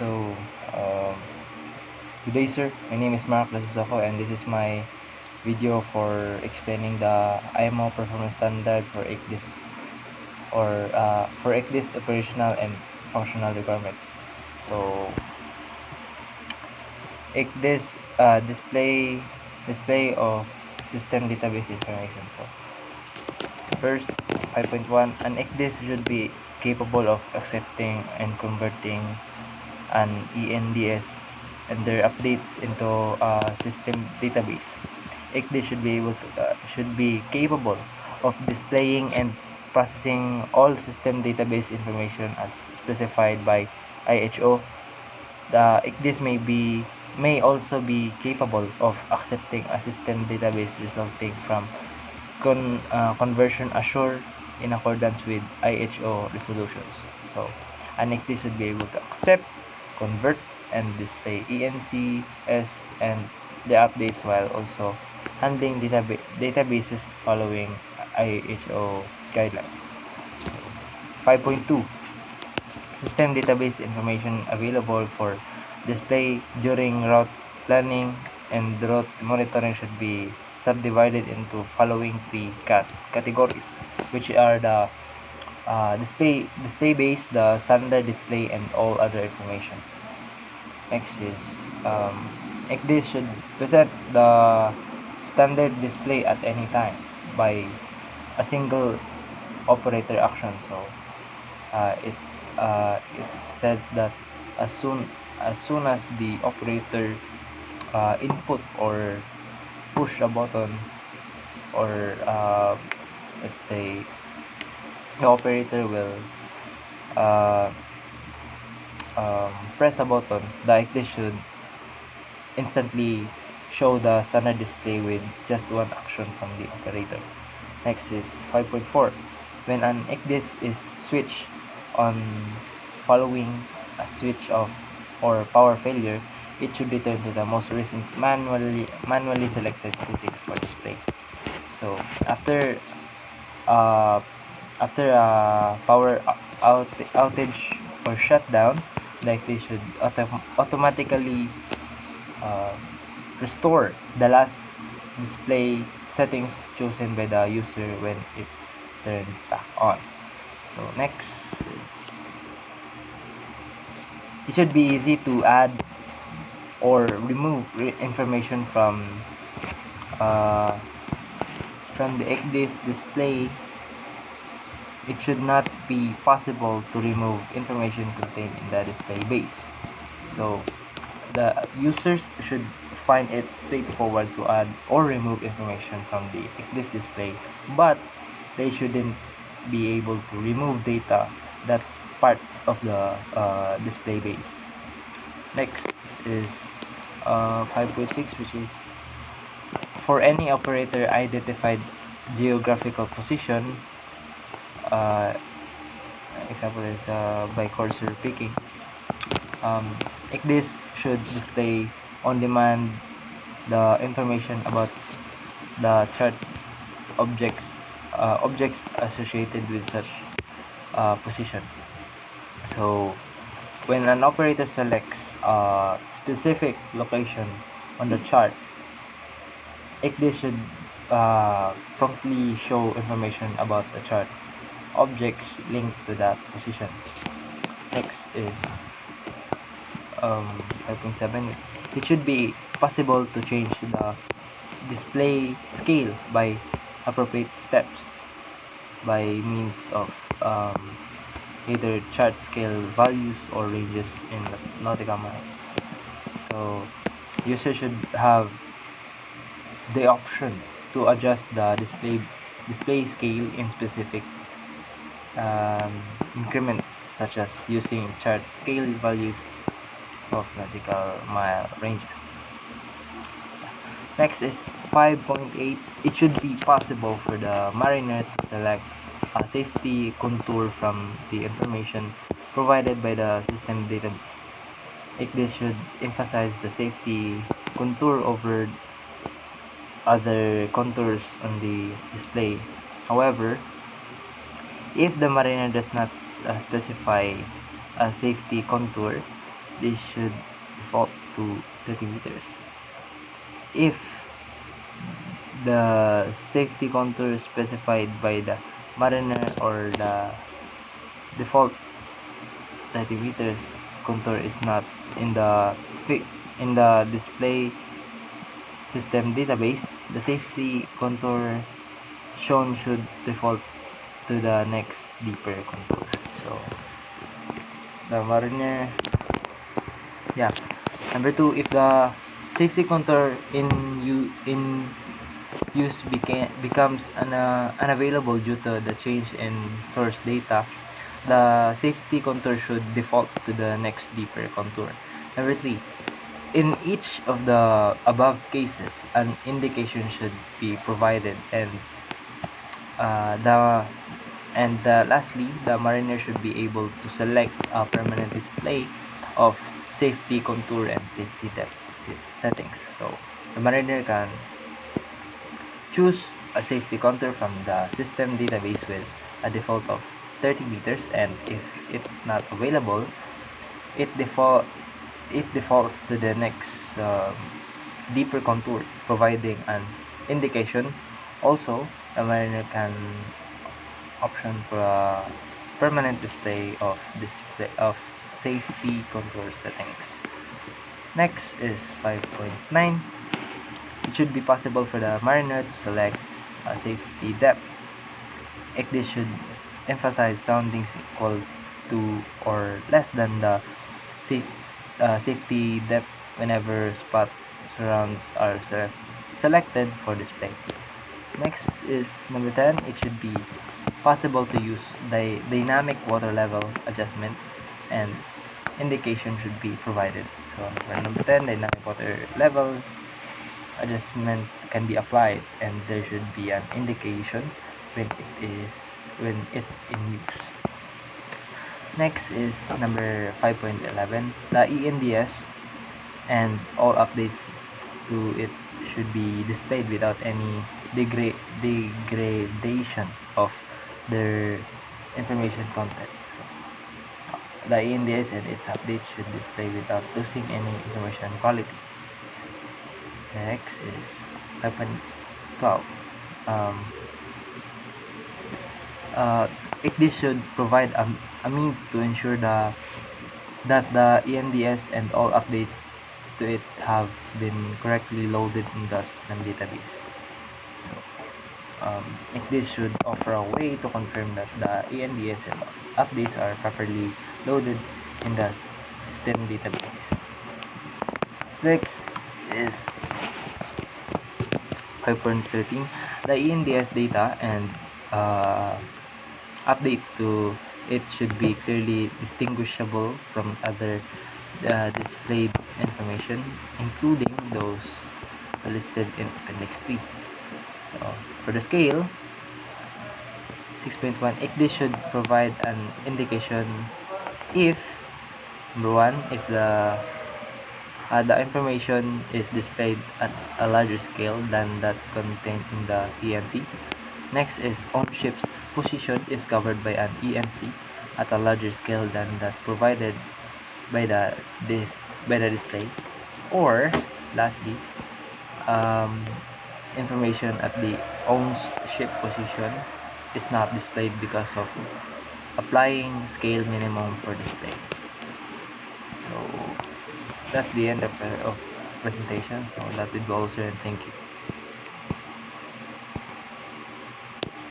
So, um, good day, sir. My name is Mark Lasusako, and this is my video for explaining the IMO performance standard for ECDIS for ECDIS operational and functional requirements. So, ECDIS display of system database information. So, first, 5.1, an ECDIS should be capable of accepting and converting an ENDS and their updates into a system database. ECDIS should be capable of displaying and processing all system database information as specified by IHO. The ECDIS may also be capable of accepting a system database resulting from conversion assured in accordance with IHO resolutions. So, an ECDIS should be able to accept, convert, and display ENCS and the updates while also handling databases following IHO guidelines. 5.2, system database information available for display during route planning and route monitoring should be subdivided into following three categories, which are the display base, the standard display, and all other information. Next is ECDIS should present the standard display at any time by a single operator action. So it says that as soon as the operator input or push a button, or let's say the operator will uh, press a button, the ECDIS should instantly show the standard display with just one action from the operator. Next is 5.4. When an ECDIS is switched on following a switch off or power failure, it should return to the most recent manually selected settings for display. So uh, after a power outage or shutdown, the ECDIS should automatically uh, restore the last display settings chosen by the user when it's turned back on. So next, it should be easy to add or remove information uh, from the ECDIS display. It should not be possible to remove information contained in the display base. So the users should find it straightforward to add or remove information from the ECDIS display, but they shouldn't be able to remove data that's part of the display base. Next is 5.6, which is for any operator identified geographical position. Example is by cursor picking. ECDIS should display on demand the information about the chart objects associated with such position. So when an operator selects a specific location on the chart, ECDIS should promptly show information about the chart objects linked to that position. Next is 5.7. It should be possible to change the display scale by appropriate steps by means of either chart scale values or ranges in nautical miles. So user should have the option to adjust the display scale in specific increments, such as using chart scale values of nautical mile ranges. Next is 5.8. It should be possible for the mariner to select a safety contour from the information provided by the system database. ECDIS should emphasize the safety contour over other contours on the display. However, if the mariner does not specify a safety contour, this should default to 30 meters. If the safety contour specified by the mariner or the default 30 meters contour is not in the display system database, the safety contour shown should default to the next deeper contour. So the mariner, yeah. Number 2, if the safety contour in use becomes unavailable due to the change in source data, the safety contour should default to the next deeper contour. Number 3, in each of the above cases, an indication should be provided, and lastly, the mariner should be able to select a permanent display of safety contour and safety depth settings. So the mariner can choose a safety contour from the system database with a default of 30 meters, and if it's not available, it defaults to the next deeper contour, providing an indication. Also, the mariner can option for a permanent display of safety contour settings. Next is 5.9. It should be possible for the mariner to select a safety depth. ECDIS should emphasize soundings equal to or less than the safety depth whenever spot surrounds are selected for display. Next is number 10. It should be possible to use dynamic water level adjustment, and indication should be provided. So for number 10, dynamic water level adjustment can be applied, and there should be an indication when it's in use. Next is number 5.11. The ENDS and all updates to it should be displayed without any degradation of their information content. The ENDS and its updates should display without losing any information quality. Next is 5.12. ECDIS should provide a means to ensure that the ENDS and all updates to it have been correctly loaded in the system database. So ECDIS should offer a way to confirm that the ENDS and updates are properly loaded in the system database. Next is 5.13. The ENDS data and updates to it should be clearly distinguishable from other displayed information, including those listed in Appendix 3. So, for the scale, 6.1, ECDIS should provide an indication if, number 1, if the information is displayed at a larger scale than that contained in the ENC. Next is ownership's position is covered by an ENC at a larger scale than that provided by the display. Or lastly, information at the ownership position is not displayed because of applying scale minimum for display. So that's the end of presentation. So that would be all, sir, and thank you.